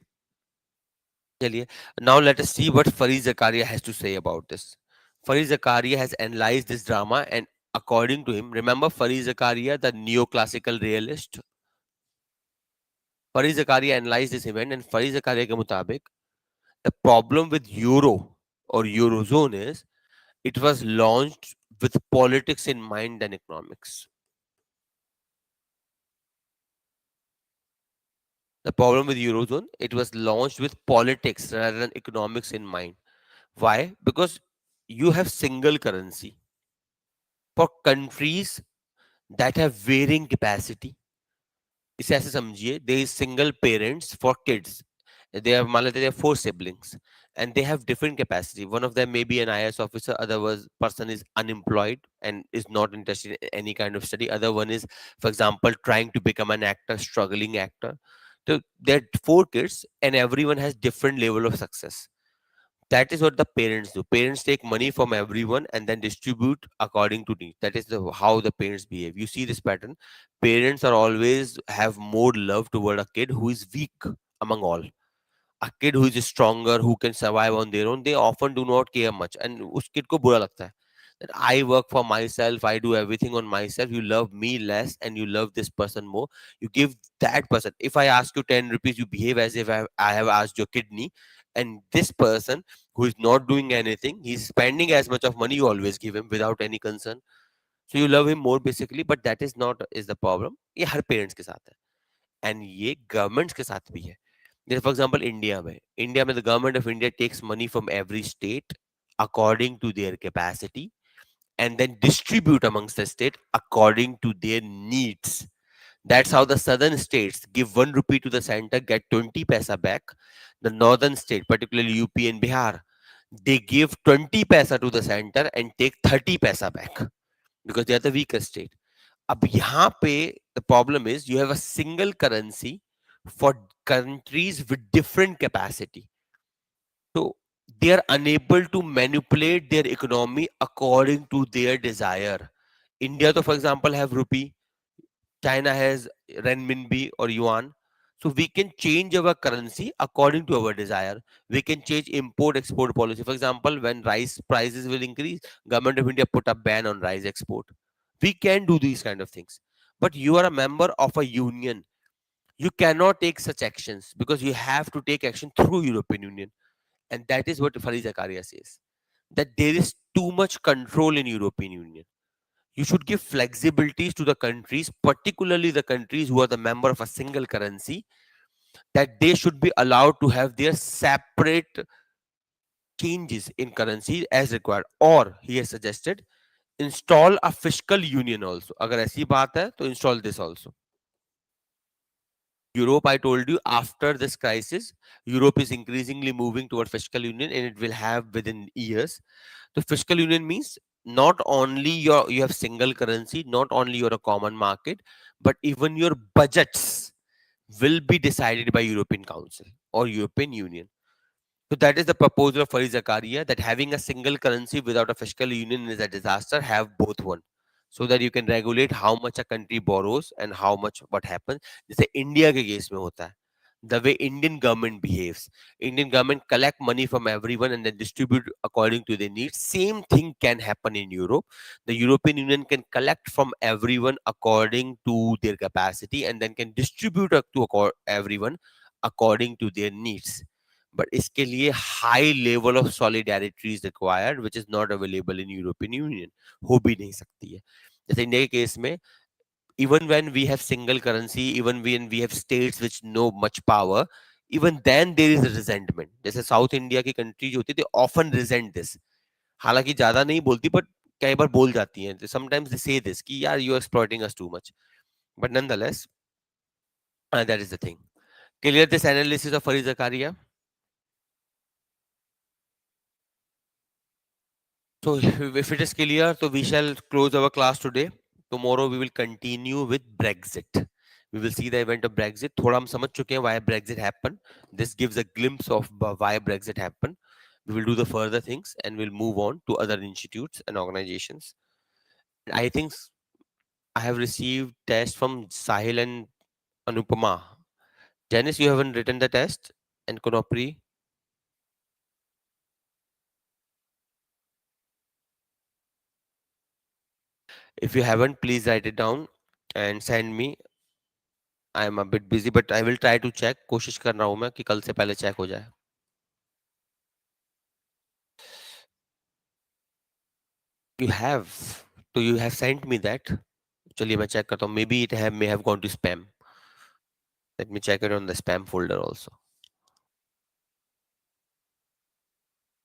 चलिए, now let us see what Farid Zakaria has to say about this. Farid Zakaria has analyzed this drama, and according to him, remember Farid Zakaria, the neoclassical realist? Farid Zakaria analyzed this event, and Farid Zakaria के मुताबिक the problem with Euro or Eurozone is it was launched with politics in mind and economics. The problem with Eurozone, it was launched with politics rather than economics in mind. Why? Because you have single currency. For countries that have varying capacity, इसे ऐसे समझिए, there is single parents for kids. They have, मान लेते हैं, they have four siblings and they have different capacity. One of them may be an IS officer, other person is unemployed and is not interested in any kind of study. Other one is, for example, trying to become an actor, struggling actor. So there are four kids and everyone has different level of success. That is what the parents do. Parents take money from everyone and then distribute according to need. That is how the parents behave. You see this pattern. Parents are always have more love toward a kid who is weak among all. A kid who is stronger, who can survive on their own, they often do not care much. And उस kid को बुरा लगता है that I work for myself, I do everything on myself. You love me less and you love this person more. You give that person. If I ask you 10 rupees, you behave as if I have asked your kidney. And this person who is not doing anything, he's spending as much of money you always give him without any concern. So you love him more basically, but that is not is the problem. ये हर parents के साथ है and ये governments के साथ भी है. For example, India में the government of India takes money from every state according to their capacity and then distribute amongst the state according to their needs. That's how the southern states give 1 rupee to the center, get 20 paisa back. The northern state, particularly UP and Bihar, they give 20 paisa to the center and take 30 paisa back because they are the weakest state. अब यहाँ पे the problem is you have a single currency for countries with different capacity. So they are unable to manipulate their economy according to their desire. India, to, for example, have rupee. China has renminbi or yuan. So we can change our currency according to our desire. We can change import-export policy. For example, when rice prices will increase, government of India put a ban on rice export. We can do these kind of things. But you are a member of a union. You cannot take such actions because you have to take action through European Union. And that is what Farid Zakaria says. That there is too much control in European Union. You should give flexibilities to the countries, particularly the countries who are the member of a single currency, that they should be allowed to have their separate changes in currency as required. Or he has suggested install a fiscal union also. अगर ऐसी बात है तो install this also. Europe, I told you, after this crisis, Europe is increasingly moving toward fiscal union, and it will have within years. The fiscal union means not only you have single currency, not only you're a common market, but even your budgets will be decided by European Council or European Union. So that is the proposal of Farid Zakaria, that having a single currency without a fiscal union is a disaster. Have both one, so that you can regulate how much a country borrows and how much what happens. जैसे India के case में होता है, the way Indian government behaves. Indian government collect money from everyone and then distribute according to their needs. Same thing can happen in Europe. The European Union can collect from everyone according to their capacity and then can distribute to everyone according to their needs. But इसके लिए high level of solidarity is required, which is not available in European Union. हो भी नहीं सकती है. जैसे India के case में, even when we have single currency, even when we have states which know much power, even then there is a resentment. जैसे south India की कंट्री जो होती है, they often resent this. हालांकि ज्यादा नहीं बोलती, but कई बार बोल जाती हैं. Sometimes they say this कि यार you are exploiting us too much. But nonetheless, that is the thing. Clear this analysis of Farid Zakaria? So if it is clear, so we shall close our class today. Tomorrow we will continue with Brexit. We will see the event of Brexit. थोड़ा हम समझ चुके हैं why Brexit happened. This gives a glimpse of why Brexit happened. We will do the further things and we'll move on to other institutes and organizations. I think I have received tests from Sahil and Anupama. Janice, you haven't written the test, and Konopri. If you haven't, please write it down and send me. I am a bit busy but I will try to check. कोशिश कर रहा हूँ मैं कि कल से पहले check हो जाए. यू हैव तो you have sent me that. चलिए मैं चेक करता हूँ. Maybe it have may have gone to spam. Let me check it on the spam folder also.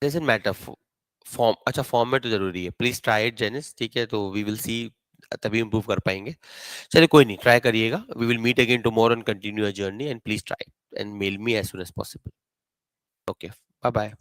Doesn't matter. Form अच्छा फॉर्मेट तो जरूरी है. Please try it Janice. ठीक है, तो वी विल सी, तभी इंप्रूव कर पाएंगे. चलिए कोई नहीं, ट्राई करिएगा. We will meet again tomorrow and continue a journey, and please try and mail me as soon as possible. Okay, bye bye.